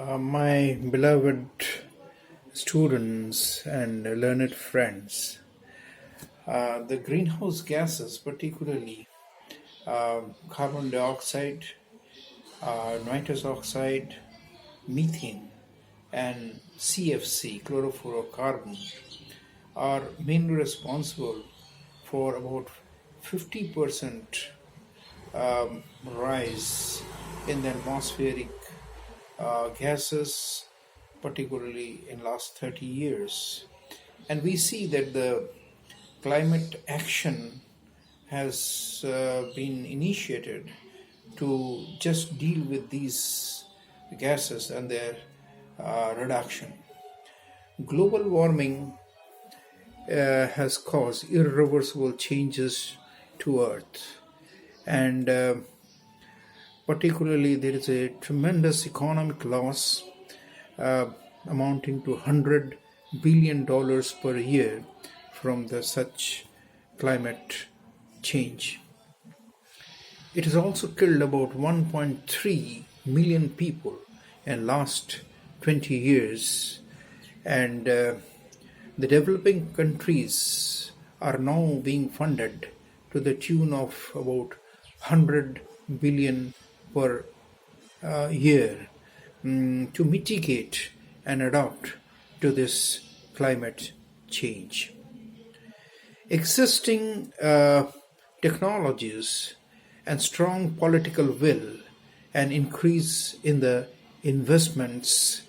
My beloved students and learned friends, the greenhouse gases, particularly carbon dioxide, nitrous oxide, methane, and CFC, chlorofluorocarbon, are mainly responsible for about 50% rise in the atmospheric gases, particularly in last 30 years. And we see that the climate action has been initiated to just deal with these gases and their reduction. Global warming has caused irreversible changes to Earth, and particularly there is a tremendous economic loss uh, amounting to $100 billion per year from the such climate change. It has also killed about 1.3 million people in last 20 years, and the developing countries are now being funded to the tune of about 100 billion per year to mitigate and adapt to this climate change. Existing technologies and strong political will and increase in the investments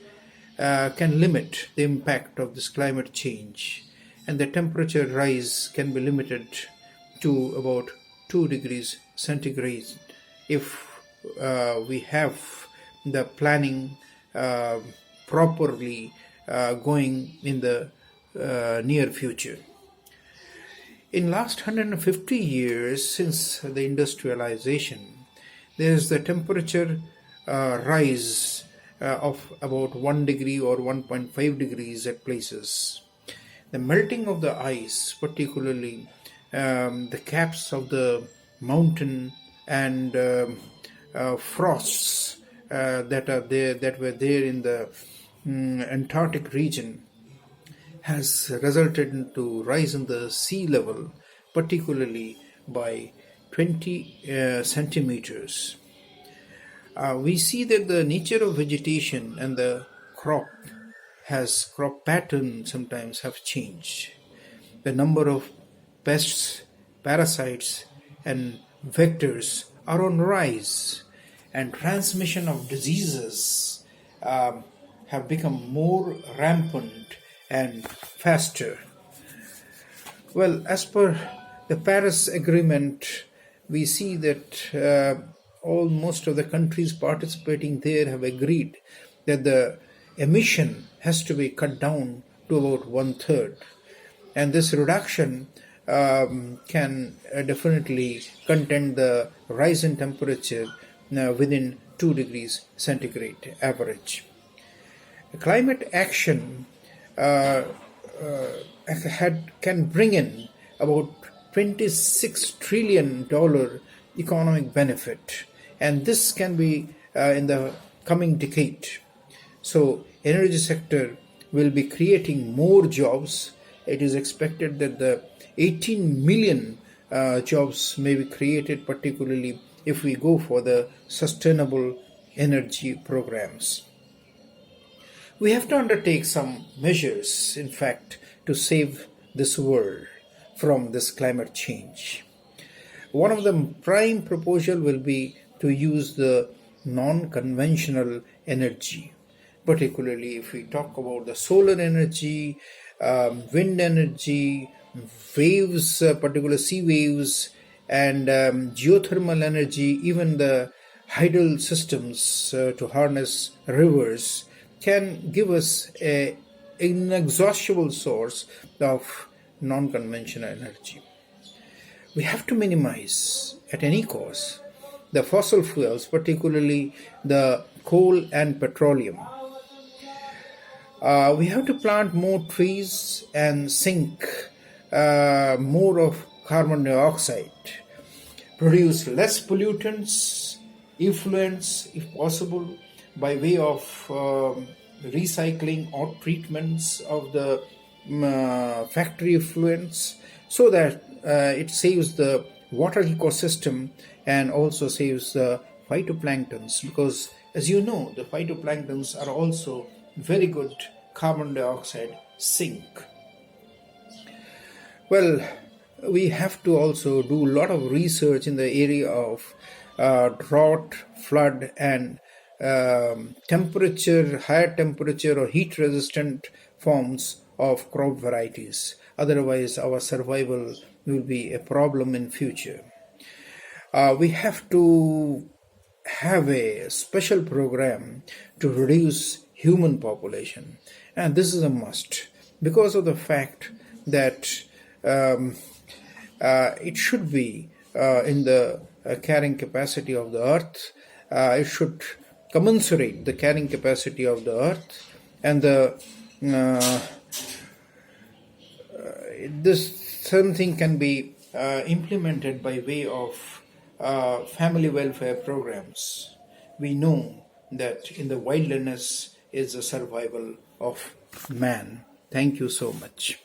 can limit the impact of this climate change, and the temperature rise can be limited to about 2 degrees centigrade if we have the planning properly going in the near future. In last 150 years since the industrialization, there is the temperature rise of about 1 degree or 1.5 degrees at places. The melting of the ice, particularly the caps of the mountain and frosts that were there in the Antarctic region, has resulted into rise in the sea level, particularly by 20 centimeters. We see that the nature of vegetation and the crop pattern sometimes have changed. The number of pests, parasites, and vectors are on rise, and transmission of diseases have become more rampant and faster. Well, as per the Paris Agreement, we see that most of the countries participating there have agreed that the emission has to be cut down to about one third, and this reduction can definitely contain the rise in temperature within 2 degrees centigrade average. Climate action can bring in about $26 trillion economic benefit, and this can be in the coming decade. So energy sector will be creating more jobs. It is expected that the 18 million jobs may be created, particularly if we go for the sustainable energy programs. We have to undertake some measures, in fact, to save this world from this climate change. One of the prime proposal will be to use the non-conventional energy, particularly if we talk about the solar energy, wind energy, waves, particular sea waves, and geothermal energy, even the hydel systems to harness rivers can give us an inexhaustible source of non-conventional energy. We have to minimize at any cost the fossil fuels, particularly the coal and petroleum. We have to plant more trees and sink more of carbon dioxide, produce less pollutants, effluents if possible, by way of recycling or treatments of the factory effluents, so that it saves the water ecosystem and also saves the phytoplanktons, because as you know, the phytoplanktons are also very good carbon dioxide sink. Well, we have to also do a lot of research in the area of drought, flood, and higher temperature or heat resistant forms of crop varieties. Otherwise, our survival will be a problem in future. We have to have a special program to reduce human population, and this is a must because of the fact that it should be in the carrying capacity of the earth. It should commensurate the carrying capacity of the earth, and this certain thing can be implemented by way of family welfare programs. We know that in the wilderness is the survival of man. Thank you so much.